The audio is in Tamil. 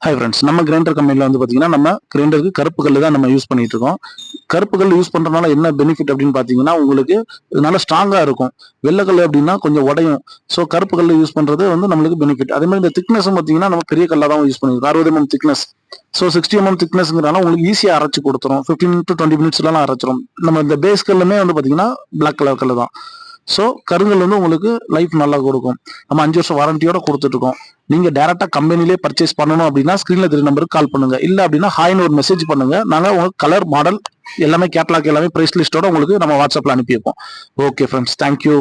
ஹாய் ஃப்ரெண்ட்ஸ், நம்ம கிரைண்டர் கம்பெனியில் வந்து பார்த்தீங்கன்னா நம்ம கிரைண்டருக்கு கருப்பு கல் தான் நம்ம யூஸ் பண்ணிட்டு இருக்கோம். கருப்பு கல் யூஸ் பண்ணுறதுனால என்ன பெனிஃபிட் அப்படின்னு பார்த்தீங்கன்னா, உங்களுக்கு நல்லா ஸ்ட்ராங்காக இருக்கும். வெள்ளைக்கல் அப்படின்னா கொஞ்சம் உடையும். ஸோ கருப்பு கல் யூஸ் பண்ணுறது வந்து நம்மளுக்கு பெனிஃபிட். அதே மாதிரி இந்த திக்னஸும் பார்த்தீங்கன்னா நம்ம பெரிய கல்லாக தான் யூஸ் பண்ணிருக்கோம். 60 mm திக்னஸ். ஸோ 60 mm திக்னஸ்ங்கிறனால உங்களுக்கு ஈஸியாக அரைச்சி கொடுத்துரும். 15 to 20 மினிட்ஸ்லாம் அரைச்சிரும். நம்ம இந்த பேஸ் கல்லுமே வந்து பார்த்தீங்கன்னா பிளாக் கலர் கல் தான். ஸோ கருங்கல் வந்து உங்களுக்கு லைஃப் நல்லா கொடுக்கும். நம்ம 5 வருஷம் வாரண்டியோட கொடுத்துட்டு இருக்கோம். நீங்க டைரக்டா கம்பெனிலே பர்ச்சேஸ் பண்ணணும் அப்படின்னா ஸ்கிரீன்ல தெரிய நம்பருக்கு கால் பண்ணுங்க. இல்ல அப்படின்னா ஹாய்னு ஒரு மெசேஜ் பண்ணுங்க. நாங்க உங்களுக்கு கலர் மாடல் எல்லாமே கேட்லாக் எல்லாமே பிரைஸ் லிஸ்டோட உங்களுக்கு நம்ம வாட்ஸ்அப்ல அனுப்பி வைப்போம். Okay friends, thank you.